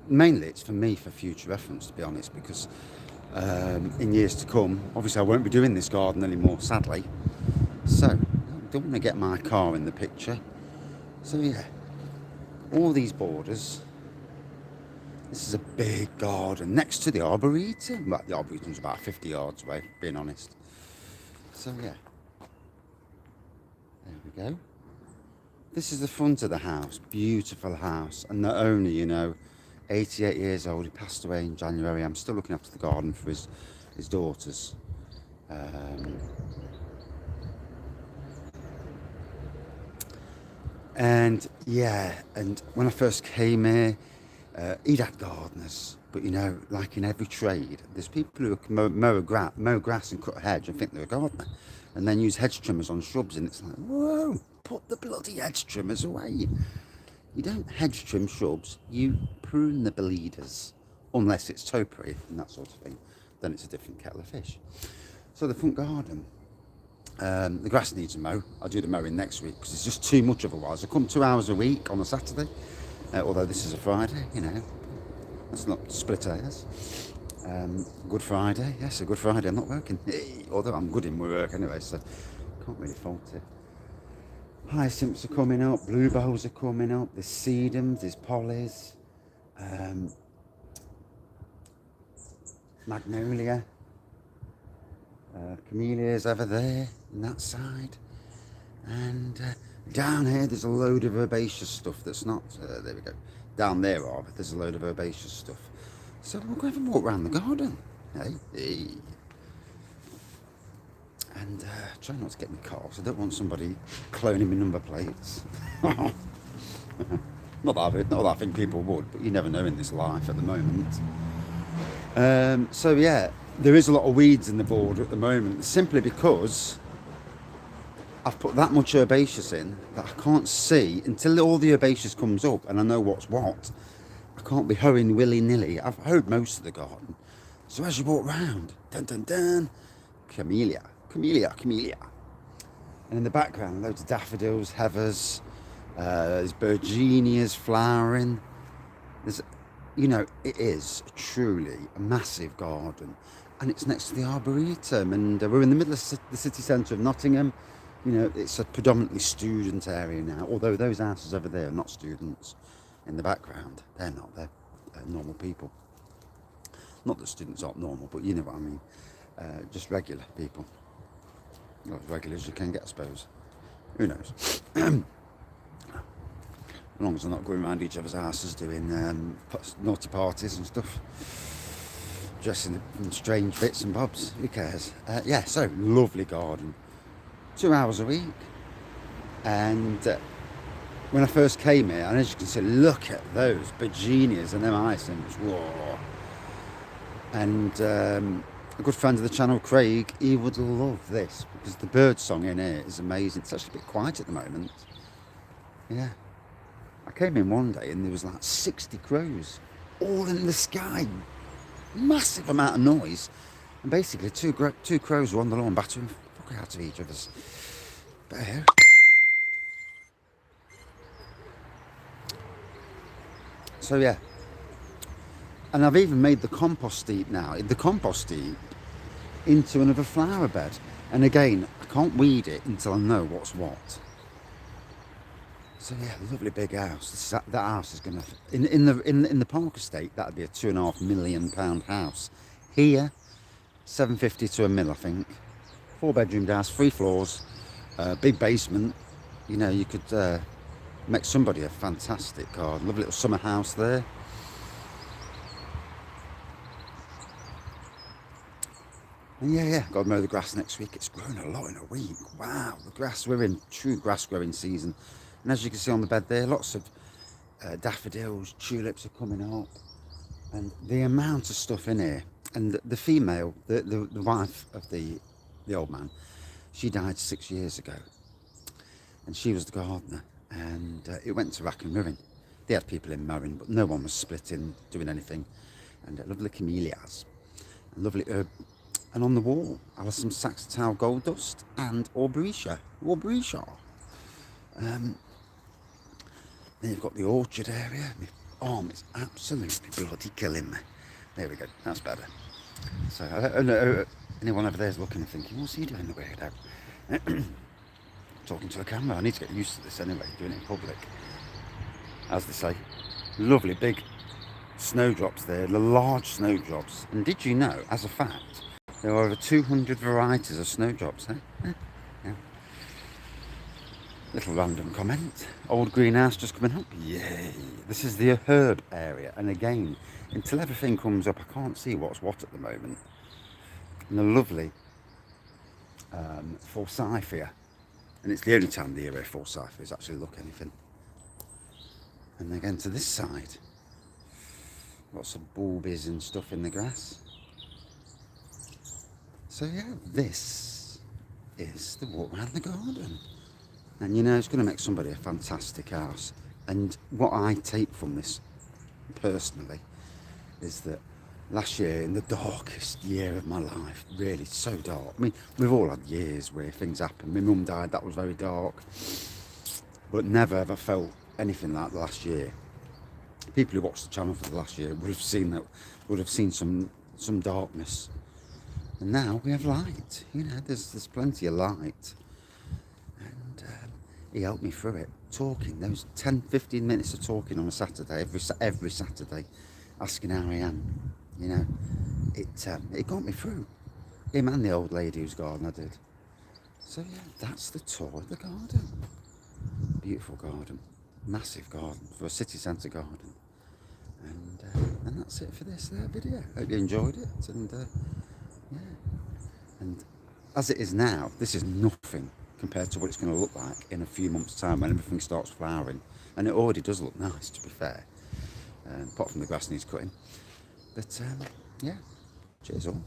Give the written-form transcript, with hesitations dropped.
Mainly it's for me for future reference, to be honest, because in years to come, obviously I won't be doing this garden anymore, sadly. So, I don't want to get my car in the picture. So yeah, all these borders. This is a big garden next to the Arboretum. Well, the Arboretum's about 50 yards away, being honest. So yeah, there we go. This is the front of the house, beautiful house. And the owner, 88 years old, he passed away in January. I'm still looking after the garden for his daughters. And yeah, and when I first came here, he'd had gardeners, but like in every trade, there's people who can mow grass and cut a hedge and think they're a gardener, and then use hedge trimmers on shrubs, and it's like, whoa, put the bloody hedge trimmers away. You don't hedge trim shrubs, you prune the bleeders, unless it's topiary and that sort of thing. Then it's a different kettle of fish. So the front garden. The grass needs a mow. I'll do the mowing next week because it's just too much otherwise. I come 2 hours a week on a Saturday, although this is a Friday, Let's not split hairs. Good Friday, yes, a Good Friday. I'm not working, although I'm good in work anyway, so can't really fault it. Hyacinths are coming up, bluebells are coming up, there's sedums, there's pollies, magnolia. Camellias over there on that side, and down here there's a load of herbaceous stuff that's not there we go, down there there's a load of herbaceous stuff, so we'll go have a walk around the garden, hey. And try not to get me caught, I don't want somebody cloning my number plates. not that I think people would, but you never know in this life at the moment. So yeah, there is a lot of weeds in the border at the moment, simply because I've put that much herbaceous in that I can't see until all the herbaceous comes up and I know what's what. I can't be hoeing willy-nilly. I've hoed most of the garden. So as you walk round, dun dun dun, camellia. And in the background, loads of daffodils, heathers, there's bergenias flowering. There's it is truly a massive garden, and it's next to the Arboretum, and we're in the middle of the city centre of Nottingham. It's a predominantly student area now, although those houses over there are not students in the background. They're not, they're normal people. Not that students aren't normal, but you know what I mean. Just regular people. Not as regular as you can get, I suppose. Who knows? As long as they're not going around each other's houses doing naughty parties and stuff, dressing in strange bits and bobs, who cares? Yeah, so lovely garden, 2 hours a week. And when I first came here, and as you can see, look at those begonias and them hyacinths, whoa. And a good friend of the channel, Craig, he would love this because the bird song in here is amazing. It's actually a bit quiet at the moment. Yeah. I came in one day and there was like 60 crows all in the sky. Massive amount of noise. And basically two crows were on the lawn battering the fuck out of each other's. But so yeah. And I've even made the compost heap now. The compost heap into another flower bed. And again, I can't weed it until I know what's what. So yeah, lovely big house. That house is gonna in the Park estate, that'd be a £2.5 million house. Here, 750 to £1 million, I think. 4-bedroom house, 3 floors, big basement. You could make somebody a fantastic garden. Lovely little summer house there. And yeah, got to mow the grass next week. It's grown a lot in a week. Wow, the grass, we're in true grass growing season. And as you can see on the bed there, lots of daffodils, tulips are coming up. And the amount of stuff in here. And the female, the wife of the old man, she died 6 years ago. And she was the gardener. And it went to rack and ruin. They had people in mowing, but no one was splitting, doing anything. And lovely camellias. And lovely herb. And on the wall, I have some Saxatile gold dust and Arboretum. Then you've got the orchard area, my arm is absolutely bloody killing me. There we go, that's better. So I know anyone over there is looking and thinking, what's he doing, the weirdo? Talking to a camera. I need to get used to this anyway, doing it in public. As they say, lovely big snowdrops there, the large snowdrops. And did you know, as a fact, there are over 200 varieties of snowdrops, eh? Yeah. Little random comment. Old greenhouse just coming up. Yay! This is the herb area, and again, until everything comes up, I can't see what's what at the moment. And the lovely forsythia, and it's the only time of the year where forsythias actually look anything. And again to this side, lots of bulbs and stuff in the grass. So yeah, this is the walk around the garden. And you know, it's going to make somebody a fantastic house. And what I take from this, personally, is that last year, in the darkest year of my life, really so dark. I mean, we've all had years where things happen. My mum died, that was very dark. But never ever felt anything like last year. People who watched the channel for the last year would have seen that, would have seen some darkness. And now we have light. You know, there's plenty of light. And he helped me through it, talking. Those 10-15 minutes of talking on a Saturday, every Saturday, asking how I am. You know, it got me through. Him and the old lady whose garden I did. So yeah, that's the tour of the garden. Beautiful garden, massive garden for a city centre garden. And that's it for this video. Hope you enjoyed it. And yeah, and as it is now, this is nothing compared to what it's going to look like in a few months' time when everything starts flowering. And it already does look nice, to be fair, apart from the grass needs cutting. But yeah, cheers all.